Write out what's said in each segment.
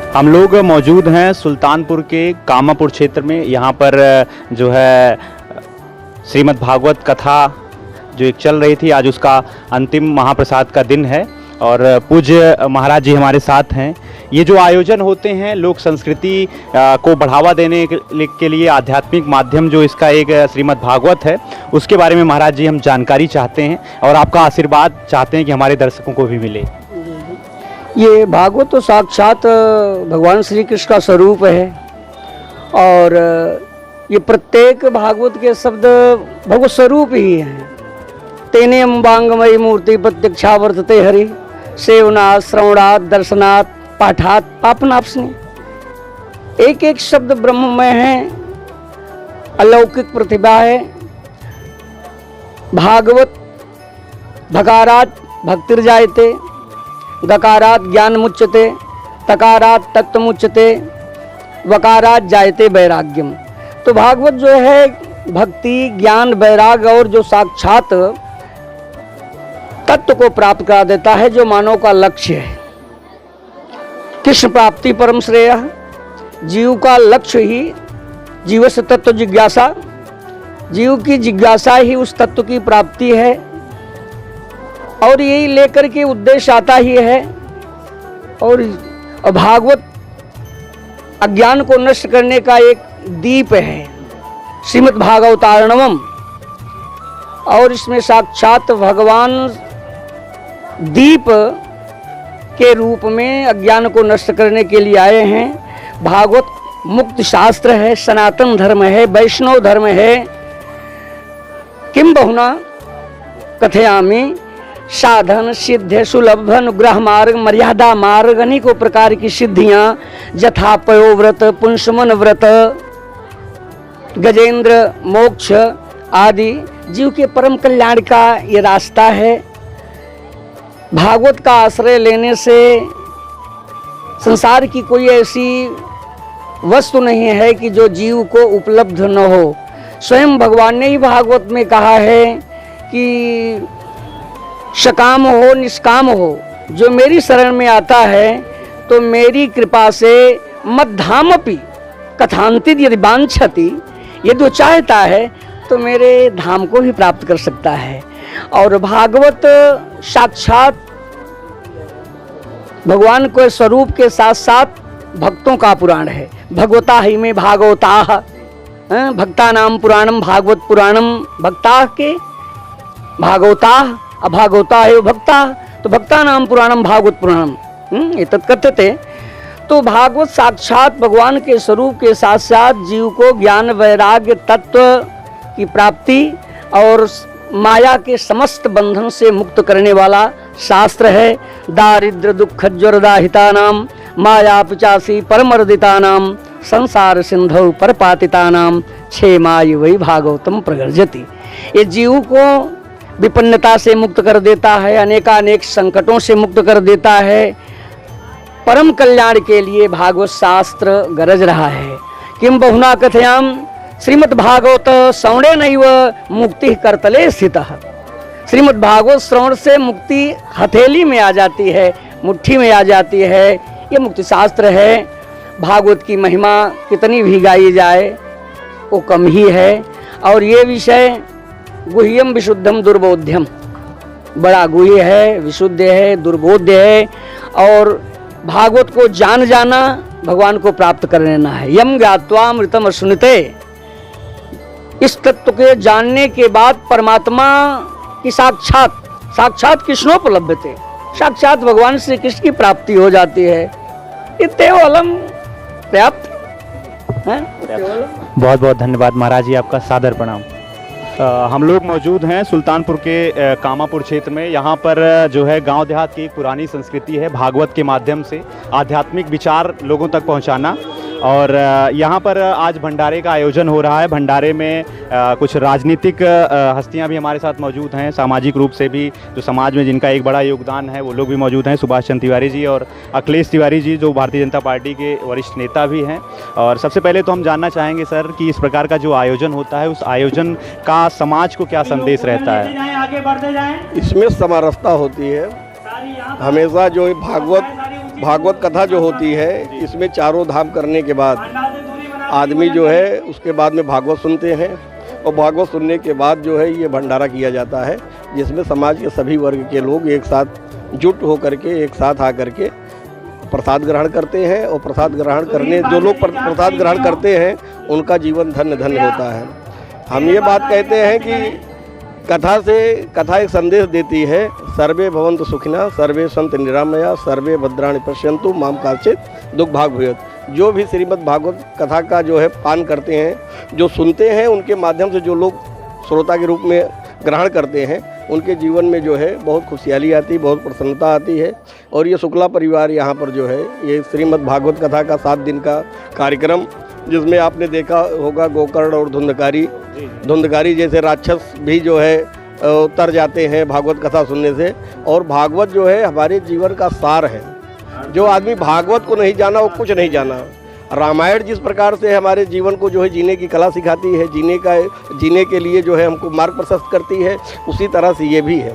हम लोग मौजूद हैं सुल्तानपुर के कामापुर क्षेत्र में। यहाँ पर जो है श्रीमद् भागवत कथा जो एक चल रही थी, आज उसका अंतिम महाप्रसाद का दिन है और पूज्य महाराज जी हमारे साथ हैं। ये जो आयोजन होते हैं लोक संस्कृति को बढ़ावा देने के लिए आध्यात्मिक माध्यम जो इसका एक श्रीमद् भागवत है, उसके बारे में महाराज जी हम जानकारी चाहते हैं और आपका आशीर्वाद चाहते हैं कि हमारे दर्शकों को भी मिले। ये भागवत तो साक्षात भगवान श्री कृष्ण का स्वरूप है और ये प्रत्येक भागवत के शब्द भगवत स्वरूप ही हैं। तेने अम्बांगमयी मूर्ति प्रत्यक्षा वर्तते हरि, सेवनाथ श्रवणात् दर्शनात् पाठात् पापनाशनी। एक एक शब्द ब्रह्ममय है, अलौकिक प्रतिभा है। भागवत भकारात् भक्तिर्जायते, गकारात् ज्ञान मुच्यते, तकारात् तत्व मुच्यते, वकारात् जायते वैराग्यम। तो भागवत जो है भक्ति ज्ञान वैराग और जो साक्षात तत्व को प्राप्त करा देता है, जो मानव का लक्ष्य है। कृष्ण प्राप्ति परम श्रेय, जीव का लक्ष्य ही जीव से तत्व जिज्ञासा, जीव की जिज्ञासा ही उस तत्व की प्राप्ति है और यही लेकर के उद्देश्य आता ही है। और भागवत अज्ञान को नष्ट करने का एक दीप है, श्रीमद् भागवतारणवम। और इसमें साक्षात भगवान दीप के रूप में अज्ञान को नष्ट करने के लिए आए हैं। भागवत मुक्त शास्त्र है, सनातन धर्म है, वैष्णव धर्म है। किम बहुना कथयामि साधन सिद्ध सुलभ अनुग्रह मार्ग मर्यादा मार्ग, अनेकों प्रकार की सिद्धियां जथा पयोव्रत पुंसमन व्रत गजेंद्र मोक्ष आदि जीव के परम कल्याण का ये रास्ता है। भागवत का आश्रय लेने से संसार की कोई ऐसी वस्तु नहीं है कि जो जीव को उपलब्ध न हो। स्वयं भगवान ने ही भागवत में कहा है कि सकाम हो निष्काम हो, जो मेरी शरण में आता है तो मेरी कृपा से मद्धामपि कथांति यदि वांछति, यदि वो चाहता है तो मेरे धाम को भी प्राप्त कर सकता है। और भागवत साक्षात भगवान के स्वरूप के साथ साथ भक्तों का पुराण है। भगवता ही में भागवताः, भक्ता नाम पुराणम भागवत पुराणम, भक्ता के भागवताः अभागवता है भक्ता, तो भक्ता नाम पुराणम भागवत पुराणम ये तत्कथ्यते। तो भागवत साक्षात भगवान के स्वरूप के साथ साथ जीव को ज्ञान वैराग्य तत्व की प्राप्ति और माया के समस्त बंधन से मुक्त करने वाला शास्त्र है। दारिद्र दुख ज्वरदाहितानाम माया पिचासी परमर्दितानाम संसार सिंधौ परपातितानाम क्षेमाय वै भागवतम प्रगर्जति। ये जीव को विपन्नता से मुक्त कर देता है, अनेकानेक संकटों से मुक्त कर देता है। परम कल्याण के लिए भागवत शास्त्र गरज रहा है। किम बहुना कथयाम श्रीमद् भागवत श्रवणे नैव मुक्ति करतले स्थितः। श्रीमद् भागवत श्रवण से मुक्ति हथेली में आ जाती है, मुट्ठी में आ जाती है। ये मुक्ति शास्त्र है। भागवत की महिमा कितनी भी गाई जाए वो कम ही है। और ये विषय गुह्यम विशुद्धम दुर्बोध्यम, बड़ा गुह्य है, विशुद्ध है, दुर्बोध्य है। और भागवत को जान जाना भगवान को प्राप्त कर लेना है। यम ज्ञात्वा अमृतम अश्नुते, इस तत्व के जानने के बाद परमात्मा की साक्षात कृष्णोपलब्धते, साक्षात भगवान श्री कृष्ण की प्राप्ति हो जाती है। इत्येवलम पर्याप्त है। बहुत बहुत धन्यवाद महाराज जी, आपका सादर प्रणाम। हम लोग मौजूद हैं सुल्तानपुर के कामापुर क्षेत्र में। यहाँ पर जो है गांव देहात की एक पुरानी संस्कृति है भागवत के माध्यम से आध्यात्मिक विचार लोगों तक पहुँचाना। और यहाँ पर आज भंडारे का आयोजन हो रहा है। भंडारे में कुछ राजनीतिक हस्तियाँ भी हमारे साथ मौजूद हैं, सामाजिक रूप से भी जो समाज में जिनका एक बड़ा योगदान है वो लोग भी मौजूद हैं। सुभाष चंद्र तिवारी जी और अखिलेश तिवारी जी जो भारतीय जनता पार्टी के वरिष्ठ नेता भी हैं। और सबसे पहले तो हम जानना चाहेंगे सर कि इस प्रकार का जो आयोजन होता है उस आयोजन का समाज को क्या संदेश रहता है? इसमें समरसता होती है। हमेशा जो भागवत भागवत कथा जो होती है, इसमें चारों धाम करने के बाद आदमी जो है उसके बाद में भागवत सुनते हैं, और भागवत सुनने के बाद जो है ये भंडारा किया जाता है, जिसमें समाज के सभी वर्ग के लोग एक साथ जुट होकर के एक साथ आकर के प्रसाद ग्रहण करते हैं। और प्रसाद ग्रहण करने जो लोग प्रसाद ग्रहण करते हैं उनका जीवन धन्य धन्य होता है। हम ये बात कहते हैं कि कथा एक संदेश देती है, सर्वे भवन्तु सुखिनः, सर्वे सन्तु निरामया, सर्वे भद्राणि पश्यन्तु मां कश्चित् दुःख भाग् भूयात्। जो भी श्रीमद् भागवत कथा का जो है पान करते हैं, जो सुनते हैं, उनके माध्यम से जो लोग श्रोता के रूप में ग्रहण करते हैं, उनके जीवन में जो है बहुत खुशहाली आती है, बहुत प्रसन्नता आती है। और ये शुक्ला परिवार यहाँ पर जो है ये श्रीमद् भागवत कथा का 7 दिन का कार्यक्रम, जिसमें आपने देखा होगा गोकर्ण और धुंधकारी जैसे राक्षस भी जो है उतर जाते हैं भागवत कथा सुनने से। और भागवत जो है हमारे जीवन का सार है। जो आदमी भागवत को नहीं जाना वो कुछ नहीं जाना। रामायण जिस प्रकार से हमारे जीवन को जो है जीने की कला सिखाती है, जीने के लिए जो है हमको मार्ग प्रशस्त करती है, उसी तरह से ये भी है।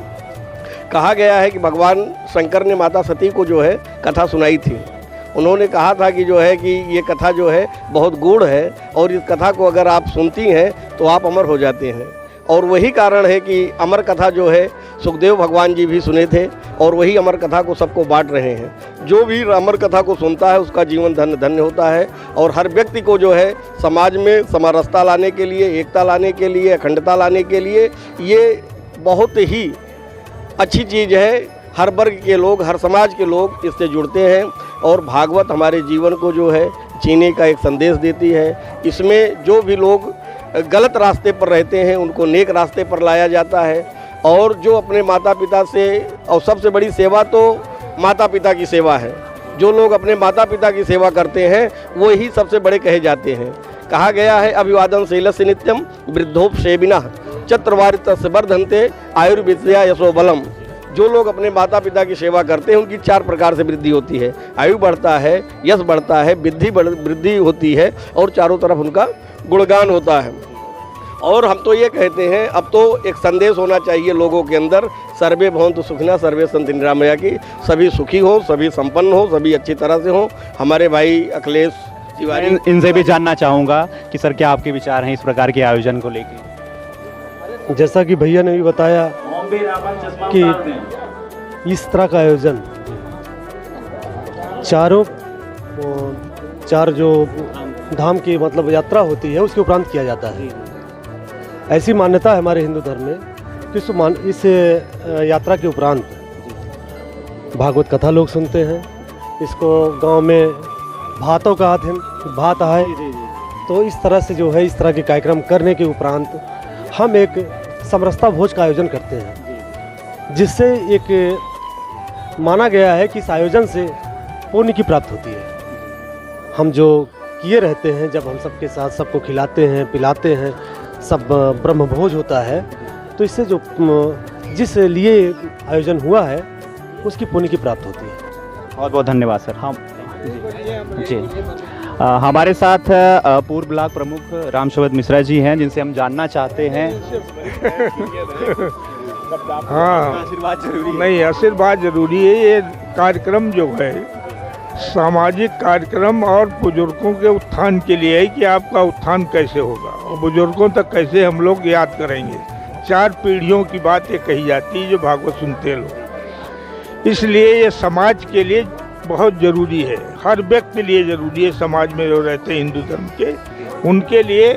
कहा गया है कि भगवान शंकर ने माता सती को जो है कथा सुनाई थी। उन्होंने कहा था कि जो है कि ये कथा जो है बहुत गूढ़ है, और इस कथा को अगर आप सुनती हैं तो आप अमर हो जाते हैं। और वही कारण है कि अमर कथा जो है सुखदेव भगवान जी भी सुने थे, और वही अमर कथा को सबको बांट रहे हैं। जो भी अमर कथा को सुनता है उसका जीवन धन्य धन्य होता है। और हर व्यक्ति को जो है समाज में समरसता लाने के लिए, एकता लाने के लिए, अखंडता लाने के लिए ये बहुत ही अच्छी चीज़ है। हर वर्ग के लोग, हर समाज के लोग इससे जुड़ते हैं। और भागवत हमारे जीवन को जो है जीने का एक संदेश देती है। इसमें जो भी लोग गलत रास्ते पर रहते हैं उनको नेक रास्ते पर लाया जाता है। और जो अपने माता पिता से, और सबसे बड़ी सेवा तो माता पिता की सेवा है। जो लोग अपने माता पिता की सेवा करते हैं वो ही सबसे बड़े कहे जाते हैं। कहा गया है अभिवादन शीलस्य नित्यम वृद्धोपसेविनः चतुर्वारितस्य वर्धन्ते आयुर्विद्या यशो बलम। जो लोग अपने माता पिता की सेवा करते हैं उनकी 4 प्रकार से वृद्धि होती है। आयु बढ़ता है, यश बढ़ता है, वृद्धि होती है, और चारों तरफ उनका गुणगान होता है। और हम तो ये कहते हैं अब तो एक संदेश होना चाहिए लोगों के अंदर, सर्वे भवन्तु सुखिनः, सर्वे सन्तु निरामया, की सभी सुखी हो, सभी संपन्न हो, सभी अच्छी तरह से हो। हमारे भाई अखिलेश तिवारी, इनसे भी जानना चाहूँगा कि सर क्या आपके विचार हैं इस प्रकार के आयोजन को लेकर। जैसा कि भैया ने भी बताया कि इस तरह का आयोजन चार जो धाम की मतलब यात्रा होती है उसके उपरांत किया जाता है। ऐसी मान्यता है हमारे हिंदू धर्म में कि इस यात्रा के उपरांत भागवत कथा लोग सुनते हैं। इसको गांव में भातों का भात है, तो इस तरह से जो है इस तरह के कार्यक्रम करने के उपरांत हम एक समरसता भोज का आयोजन करते हैं, जिससे एक माना गया है कि इस आयोजन से पुण्य की प्राप्ति होती है। हम जो किए रहते हैं, जब हम सबके साथ सबको खिलाते हैं पिलाते हैं, सब ब्रह्म भोज होता है, तो इससे जो जिस लिए आयोजन हुआ है उसकी पुण्य की प्राप्ति होती है। बहुत बहुत धन्यवाद सर। हम जी हमारे साथ पूर्व ब्लॉक प्रमुख रामशबद मिश्रा जी हैं, जिनसे हम जानना चाहते हैं। हाँ, आशीर्वाद जरूरी है। नहीं, आशीर्वाद जरूरी है। ये कार्यक्रम जो है सामाजिक कार्यक्रम और बुजुर्गों के उत्थान के लिए है कि आपका उत्थान कैसे होगा और बुजुर्गों तक कैसे हम लोग याद करेंगे। 4 पीढ़ियों की बात ये कही जाती है जो भागवत सुनते हैं लोग। इसलिए ये समाज के लिए बहुत ज़रूरी है, हर व्यक्ति के लिए ज़रूरी है। समाज में जो रहते हैं हिंदू धर्म के, उनके लिए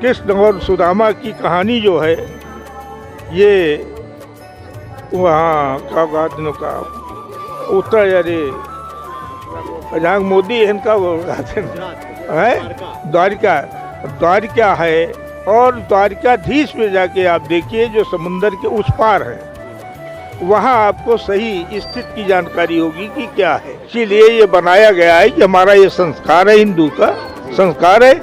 कृष्ण और सुदामा की कहानी जो है, ये वहाँ का गातनों का उत्तर अरे अजांग मोदी इनका वो है द्वारिका है। और द्वारिकाधीश में जाके आप देखिए जो समुंदर के उस पार है, वहाँ आपको सही स्थिति की जानकारी होगी कि क्या है। इसीलिए ये बनाया गया है कि हमारा ये संस्कार है, हिंदू का संस्कार है,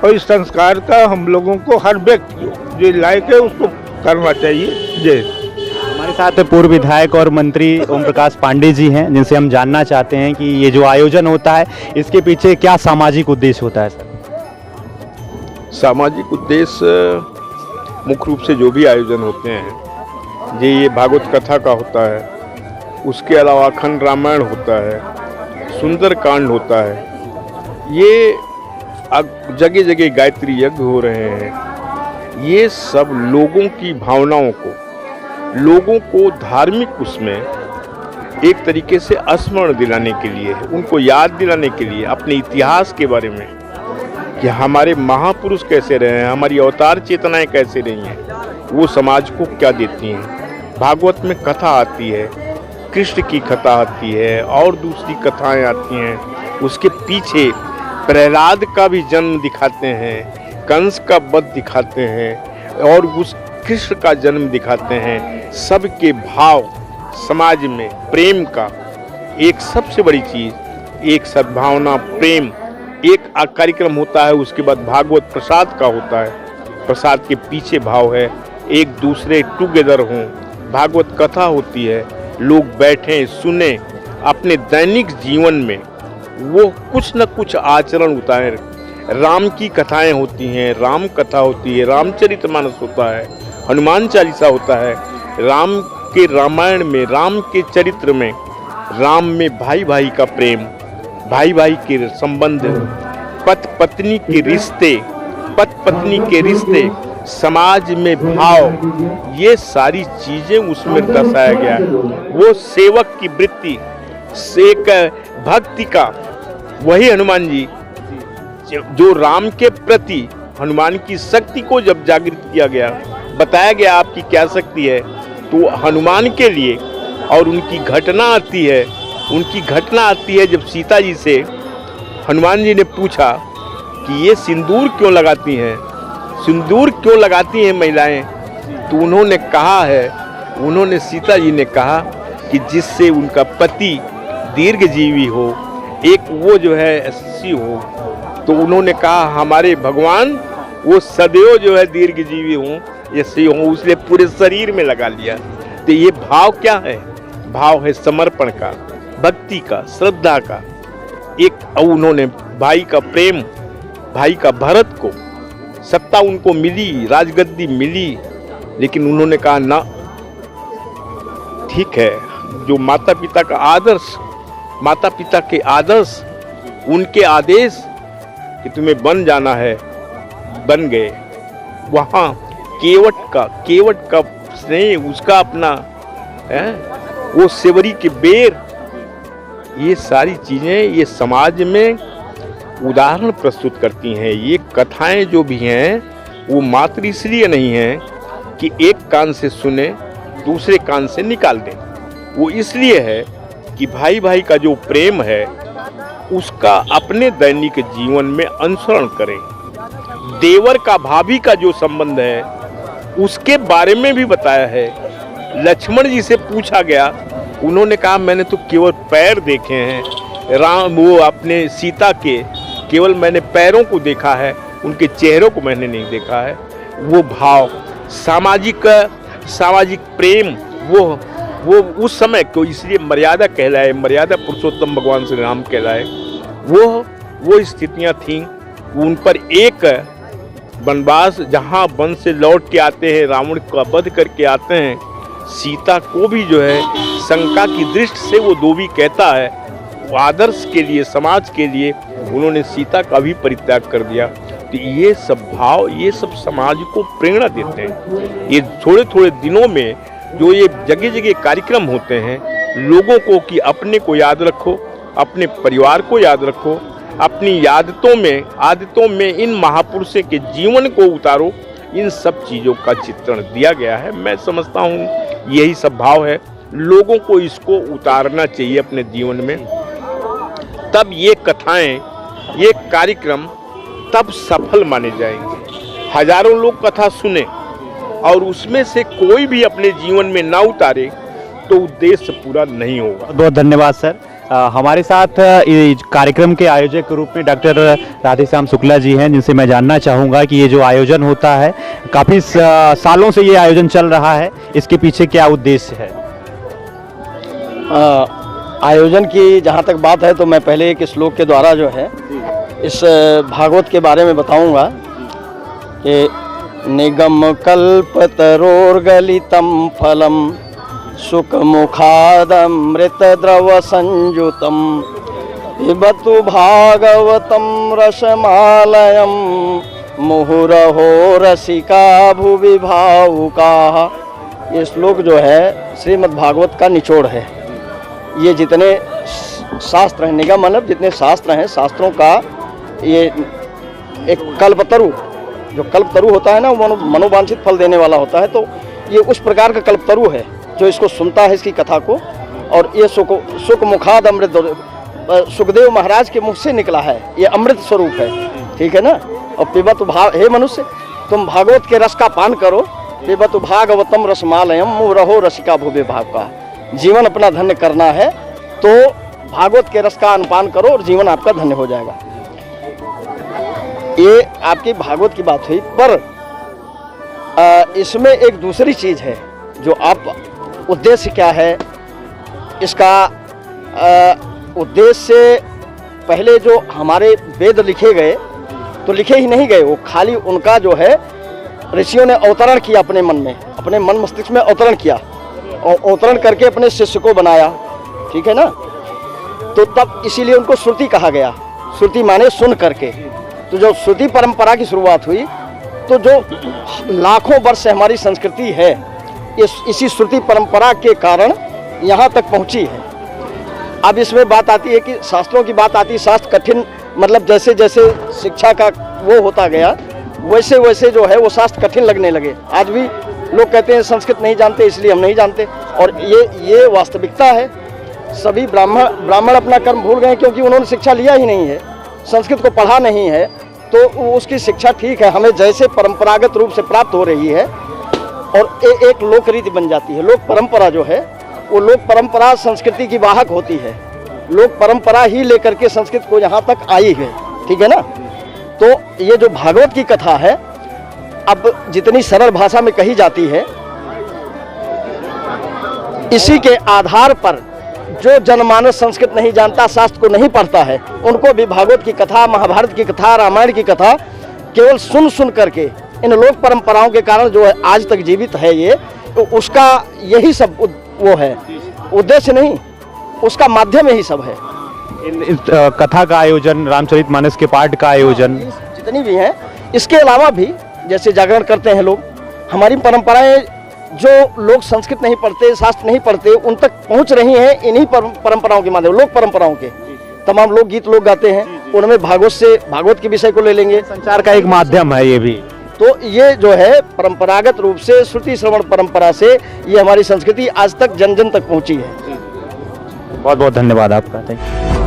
और इस संस्कार का हम लोगों को हर व्यक्ति जो लायक है उसको करना चाहिए। जय। हमारे साथ पूर्व विधायक और मंत्री ओम प्रकाश पांडे जी हैं, जिनसे हम जानना चाहते हैं कि ये जो आयोजन होता है इसके पीछे क्या सामाजिक उद्देश्य होता है सर। सामाजिक उद्देश्य मुख्य रूप से जो भी आयोजन होते हैं ये भागवत कथा का होता है, उसके अलावा अखंड रामायण होता है, सुंदर कांड होता है, ये जगह जगह गायत्री यज्ञ हो रहे हैं। ये सब लोगों की भावनाओं को, लोगों को धार्मिक उसमें एक तरीके से स्मरण दिलाने के लिए है, उनको याद दिलाने के लिए, अपने इतिहास के बारे में कि हमारे महापुरुष कैसे रहे हैं, हमारी अवतार चेतनाएं कैसे रही हैं, वो समाज को क्या देती हैं। भागवत में कथा आती है, कृष्ण की कथा आती है और दूसरी कथाएं आती हैं। उसके पीछे प्रहलाद का भी जन्म दिखाते हैं, कंस का वध दिखाते हैं और उस कृष्ण का जन्म दिखाते हैं। सबके भाव समाज में प्रेम का एक सबसे बड़ी चीज़, एक सद्भावना, प्रेम। एक कार्यक्रम होता है, उसके बाद भागवत प्रसाद का होता है। प्रसाद के पीछे भाव है एक दूसरे टुगेदर हों। भागवत कथा होती है, लोग बैठें सुने, अपने दैनिक जीवन में वो कुछ न कुछ आचरण उतारें। राम की कथाएं होती हैं, राम कथा होती है, रामचरितमानस होता है, हनुमान चालीसा होता है। राम के रामायण में, राम के चरित्र में, राम में भाई भाई का प्रेम, भाई भाई के संबंध, पति पत्नी के रिश्ते, पति पत्नी के रिश्ते, समाज में भाव, ये सारी चीजें उसमें दर्शाया गया है। वो सेवक की वृत्ति, एक भक्ति का, वही हनुमान जी जो राम के प्रति हनुमान की शक्ति को जब जागृत किया गया, बताया गया आपकी क्या शक्ति है, तो हनुमान के लिए और उनकी घटना आती है। उनकी घटना आती है जब सीता जी से हनुमान जी ने पूछा कि ये सिंदूर क्यों लगाती हैं, सिंदूर क्यों लगाती हैं महिलाएं, तो उन्होंने कहा है, उन्होंने सीता जी ने कहा कि जिससे उनका पति दीर्घजीवी हो, एक वो जो है ऐसी हो। तो उन्होंने कहा हमारे भगवान वो सदैव जो है दीर्घजीवी हों, ऐसे हों, उसने पूरे शरीर में लगा लिया। तो ये भाव क्या है? भाव है समर्पण का, भक्ति का, श्रद्धा का। एक उन्होंने भाई का प्रेम, भाई का भरत को सत्ता उनको मिली, राजगद्दी मिली, लेकिन उन्होंने कहा ना, ठीक है, जो माता पिता का आदर्श, माता पिता के आदर्श, उनके आदेश कि तुम्हें बन जाना है, बन गए। वहाँ केवट का स्नेह, उसका अपना है, वो सेवरी के बेर, ये सारी चीजें ये समाज में उदाहरण प्रस्तुत करती हैं। ये कथाएं जो भी हैं वो मात्र इसलिए नहीं हैं कि एक कान से सुने दूसरे कान से निकाल दें, वो इसलिए है कि भाई भाई का जो प्रेम है उसका अपने दैनिक जीवन में अनुसरण करें। देवर का भाभी का जो संबंध है उसके बारे में भी बताया है। लक्ष्मण जी से पूछा गया, उन्होंने कहा मैंने तो केवल पैर देखे हैं, राम वो अपने सीता के केवल मैंने पैरों को देखा है, उनके चेहरों को मैंने नहीं देखा है। वो भाव, सामाजिक प्रेम, वो उस समय को इसलिए मर्यादा कहलाए, मर्यादा पुरुषोत्तम भगवान श्री राम कहलाए। वो स्थितियां थीं। उन पर एक वनवास, जहाँ वन से लौट के आते हैं, रावण का वध करके आते हैं, सीता को भी जो है शंका की दृष्टि से वो धोबी कहता है, वो आदर्श के लिए, समाज के लिए उन्होंने सीता का भी परित्याग कर दिया। तो ये सब भाव, ये सब समाज को प्रेरणा देते हैं। ये थोड़े थोड़े दिनों में जो ये जगह जगह कार्यक्रम होते हैं, लोगों को कि अपने को याद रखो, अपने परिवार को याद रखो, अपनी आदतों में इन महापुरुषों के जीवन को उतारो, इन सब चीज़ों का चित्रण दिया गया है। मैं समझता हूँ यही सब भाव है, लोगों को इसको उतारना चाहिए अपने जीवन में, तब ये कथाएं, ये कार्यक्रम तब सफल माने जाएंगे। हजारों लोग कथा सुने और उसमें से कोई भी अपने जीवन में ना उतारे तो उद्देश्य पूरा नहीं होगा। बहुत धन्यवाद सर। हमारे साथ कार्यक्रम के आयोजक के रूप में डॉक्टर राधेश्याम शुक्ला जी हैं, जिनसे मैं जानना चाहूँगा कि ये जो आयोजन होता है, काफ़ी सालों से ये आयोजन चल रहा है, इसके पीछे क्या उद्देश्य है? आयोजन की जहाँ तक बात है तो मैं पहले एक श्लोक के द्वारा जो है इस भागवत के बारे में बताऊंगा कि निगम कल्पतरोर्गलितं फलं सुखमुखादमृत द्रव संयुतं पिबतु भागवतं रसमालयं मुहुरहो रसिका भुवि भावुकाः। ये श्लोक जो है श्रीमद् भागवत का निचोड़ है। ये जितने शास्त्र हैं, निगम मतलब जितने शास्त्र हैं, शास्त्रों का ये एक कल्पतरु, जो कल्पतरु होता है ना, वो मनोवांछित फल देने वाला होता है। तो ये उस प्रकार का कल्पतरु है जो इसको सुनता है, इसकी कथा को। और ये सुख मुखाद अमृत, सुखदेव महाराज के मुख से निकला है, ये अमृत स्वरूप है, ठीक है ना। और पिबत भाव, हे मनुष्य तुम भागवत के रस का पान करो, पिबत भागवतम रसमालयम मुहुरहो रसिका भुवि भावुकाः। जीवन अपना धन्य करना है तो भागवत के रस का अनपान करो और जीवन आपका धन्य हो जाएगा। ये आपकी भागवत की बात हुई, पर इसमें एक दूसरी चीज़ है जो आप, उद्देश्य क्या है इसका। उद्देश्य पहले जो हमारे वेद लिखे गए तो लिखे ही नहीं गए, वो खाली उनका जो है ऋषियों ने अवतरण किया अपने मन में, अपने मन मस्तिष्क में अवतरण किया और अवतरण करके अपने शिष्य को बनाया, ठीक है ना। तो तब इसीलिए उनको श्रुति कहा गया। श्रुति माने सुन करके। तो जो श्रुति परंपरा की शुरुआत हुई, तो जो लाखों वर्ष से हमारी संस्कृति है, इसी श्रुति परंपरा के कारण यहाँ तक पहुँची है। अब इसमें बात आती है कि शास्त्रों की बात आती है, शास्त्र कठिन, मतलब जैसे जैसे शिक्षा का वो होता गया वैसे वैसे जो है वो शास्त्र कठिन लगने लगे। आज भी लोग कहते हैं संस्कृत नहीं जानते इसलिए हम नहीं जानते, और ये वास्तविकता है। सभी ब्राह्मण अपना कर्म भूल गए क्योंकि उन्होंने शिक्षा लिया ही नहीं है, संस्कृत को पढ़ा नहीं है। तो उसकी शिक्षा ठीक है, हमें जैसे परंपरागत रूप से प्राप्त हो रही है और एक लोक रीति बन जाती है। लोक परंपरा जो है वो लोक परंपरा संस्कृति की वाहक होती है। लोक परंपरा ही लेकर के संस्कृत को यहाँ तक आई है, ठीक है ना। तो ये जो भागवत की कथा है, अब जितनी सरल भाषा में कही जाती है, इसी के आधार पर जो जनमानस संस्कृत नहीं जानता, शास्त्र को नहीं पढ़ता है, उनको भी भागवत की कथा, महाभारत की कथा, रामायण की कथा केवल सुन करके इन लोक परंपराओं के कारण जो है आज तक जीवित है ये, तो उसका यही सब वो है, उद्देश्य नहीं, उसका माध्यम यही सब है। इस कथा का आयोजन, रामचरितमानस के पाठ का आयोजन, जितनी भी हैं, इसके अलावा भी जैसे जागरण करते हैं लोग, हमारी परंपराएं जो लोग संस्कृत नहीं पढ़ते, शास्त्र नहीं पढ़ते, उन तक पहुंच रही हैं इन्हीं परंपराओं के माध्यम, लोक परंपराओं के। तमाम लोग गीत लोग गाते हैं, उनमें भागवत के विषय को ले लेंगे, संचार का एक माध्यम है ये भी। तो ये जो है परंपरागत रूप से श्रुति श्रवण परंपरा से ये हमारी संस्कृति आज तक जन जन तक पहुंची है। बहुत बहुत धन्यवाद आपका। Thank you.